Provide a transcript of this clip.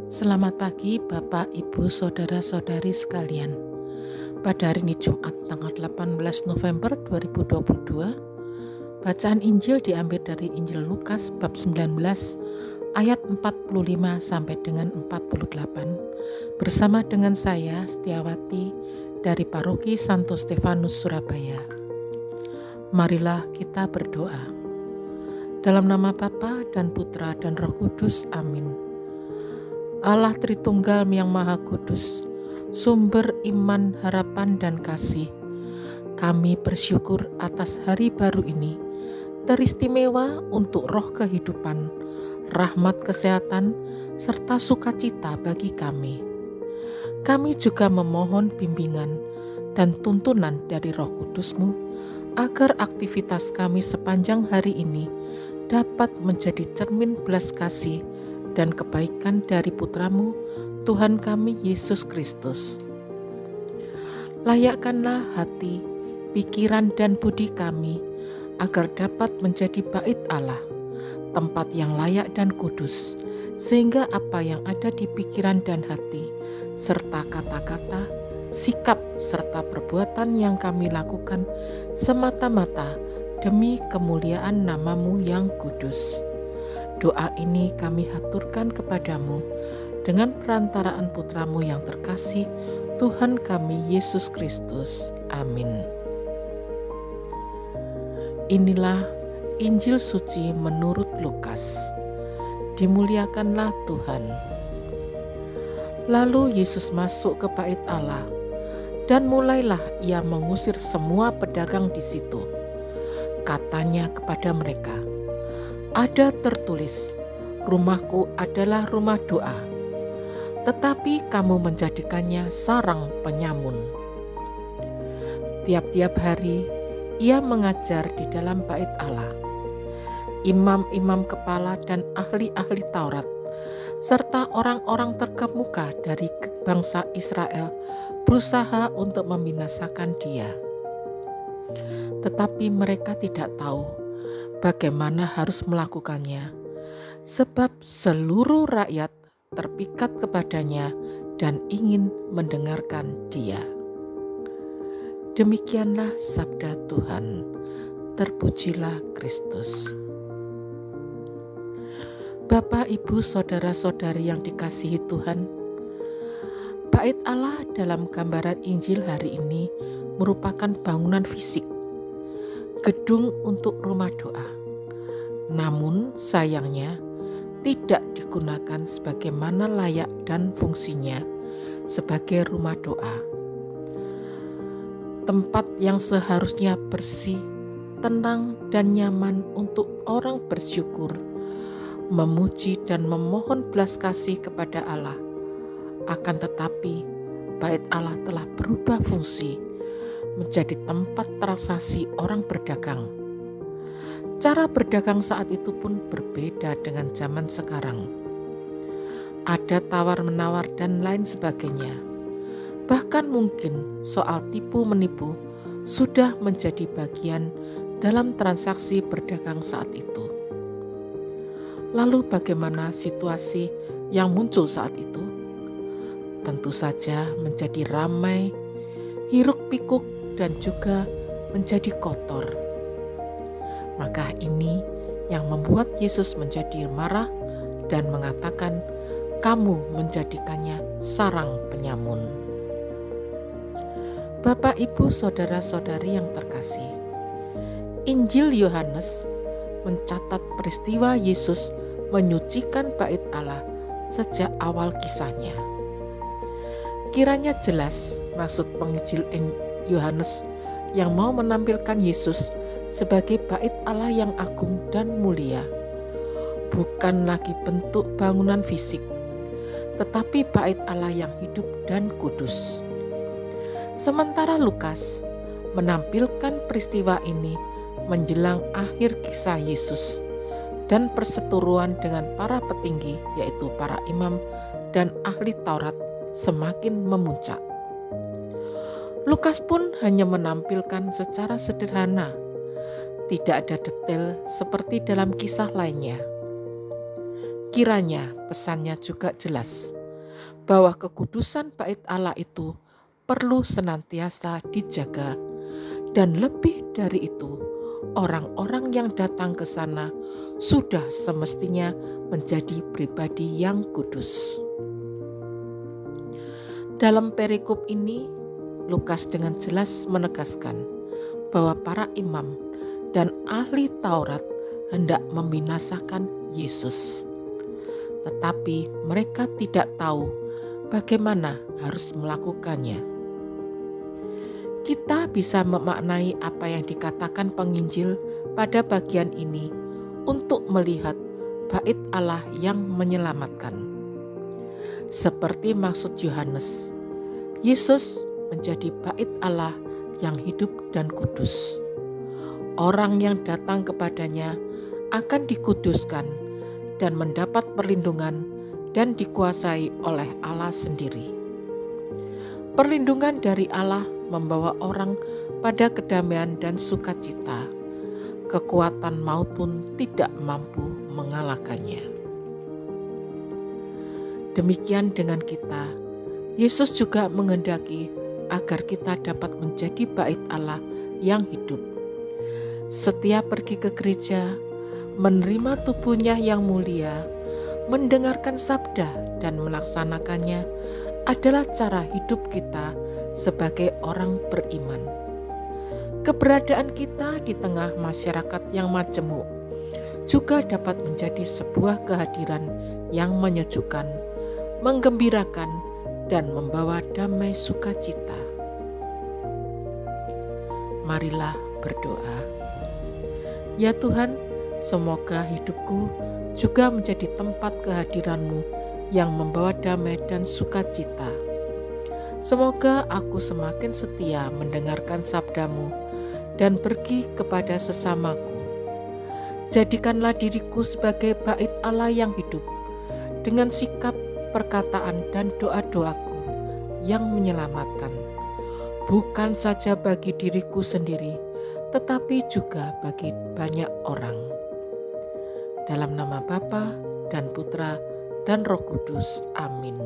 Selamat pagi Bapak, Ibu, Saudara-saudari sekalian. Pada hari ini Jumat tanggal 18 November 2022, bacaan Injil diambil dari Injil Lukas bab 19 ayat 45 sampai dengan 48 bersama dengan saya Setiawati dari Paroki Santo Stefanus Surabaya. Marilah kita berdoa. Dalam nama Bapa dan Putra dan Roh Kudus, amin. Allah Tritunggal yang Maha Kudus, sumber iman, harapan, dan kasih, kami bersyukur atas hari baru ini, teristimewa untuk roh kehidupan, rahmat kesehatan, serta sukacita bagi kami. Kami juga memohon bimbingan dan tuntunan dari Roh Kudus-Mu, agar aktivitas kami sepanjang hari ini dapat menjadi cermin belas kasih dan kebaikan dari Putra-Mu, Tuhan kami Yesus Kristus. Layakkanlah hati, pikiran, dan budi kami agar dapat menjadi bait Allah, tempat yang layak dan kudus, sehingga apa yang ada di pikiran dan hati, serta kata-kata, sikap, serta perbuatan yang kami lakukan semata-mata demi kemuliaan nama-Mu yang kudus. Doa ini kami haturkan kepadamu dengan perantaraan Putra-Mu yang terkasih, Tuhan kami Yesus Kristus. Amin. Inilah Injil suci menurut Lukas. Dimuliakanlah Tuhan. Lalu Yesus masuk ke bait Allah, dan mulailah ia mengusir semua pedagang di situ. Katanya kepada mereka, "Ada tertulis, rumahku adalah rumah doa, tetapi kamu menjadikannya sarang penyamun." Tiap-tiap hari ia mengajar di dalam bait Allah. Imam-imam kepala dan ahli-ahli Taurat, serta orang-orang terkemuka dari bangsa Israel berusaha untuk membinasakan dia. Tetapi mereka tidak tahu bagaimana harus melakukannya, sebab seluruh rakyat terpikat kepadanya dan ingin mendengarkan dia. Demikianlah sabda Tuhan. Terpujilah Kristus. Bapak, Ibu, Saudara-saudari yang dikasihi Tuhan, bait Allah dalam gambaran Injil hari ini merupakan bangunan fisik, gedung untuk rumah doa. Namun sayangnya tidak digunakan sebagaimana layak dan fungsinya sebagai rumah doa. Tempat yang seharusnya bersih, tenang, dan nyaman untuk orang bersyukur, memuji dan memohon belas kasih kepada Allah. Akan tetapi bait Allah telah berubah fungsi menjadi tempat transaksi orang berdagang. Cara berdagang saat itu pun berbeda dengan zaman sekarang. Ada tawar-menawar dan lain sebagainya. Bahkan mungkin soal tipu-menipu sudah menjadi bagian dalam transaksi berdagang saat itu. Lalu bagaimana situasi yang muncul saat itu? Tentu saja menjadi ramai, hiruk-pikuk, dan juga menjadi kotor. Maka ini yang membuat Yesus menjadi marah dan mengatakan, "Kamu menjadikannya sarang penyamun." Bapak, Ibu, Saudara-saudari yang terkasih, Injil Yohanes mencatat peristiwa Yesus menyucikan bait Allah sejak awal kisahnya. Kiranya jelas maksud penginjil Yohanes yang mau menampilkan Yesus sebagai bait Allah yang agung dan mulia, bukan lagi bentuk bangunan fisik, tetapi bait Allah yang hidup dan kudus. Sementara Lukas menampilkan peristiwa ini menjelang akhir kisah Yesus dan perseteruan dengan para petinggi, yaitu para imam dan ahli Taurat, semakin memuncak. Lukas pun hanya menampilkan secara sederhana, tidak ada detail seperti dalam kisah lainnya. Kiranya pesannya juga jelas bahwa kekudusan bait Allah itu perlu senantiasa dijaga, dan lebih dari itu, orang-orang yang datang ke sana sudah semestinya menjadi pribadi yang kudus. Dalam perikop ini, Lukas dengan jelas menegaskan bahwa para imam dan ahli Taurat hendak membinasakan Yesus. Tetapi mereka tidak tahu bagaimana harus melakukannya. Kita bisa memaknai apa yang dikatakan penginjil pada bagian ini untuk melihat bait Allah yang menyelamatkan. Seperti maksud Yohanes, Yesus menjadi bait Allah yang hidup dan kudus. Orang yang datang kepadanya akan dikuduskan dan mendapat perlindungan dan dikuasai oleh Allah sendiri. Perlindungan dari Allah membawa orang pada kedamaian dan sukacita. Kekuatan maut pun tidak mampu mengalahkannya. Demikian dengan kita, Yesus juga menghendaki agar kita dapat menjadi bait Allah yang hidup. Setiap pergi ke gereja, menerima tubuhnya yang mulia, mendengarkan sabda dan melaksanakannya adalah cara hidup kita sebagai orang beriman. Keberadaan kita di tengah masyarakat yang majemuk juga dapat menjadi sebuah kehadiran yang menyejukkan, menggembirakan, dan membawa damai sukacita. Marilah berdoa. Ya Tuhan, semoga hidupku juga menjadi tempat kehadiran-Mu yang membawa damai dan sukacita. Semoga aku semakin setia mendengarkan sabda-Mu dan pergi kepada sesamaku. Jadikanlah diriku sebagai bait Allah yang hidup dengan sikap, perkataan, dan doa-doaku yang menyelamatkan, bukan saja bagi diriku sendiri, tetapi juga bagi banyak orang. Dalam nama Bapa dan Putra dan Roh Kudus. Amin.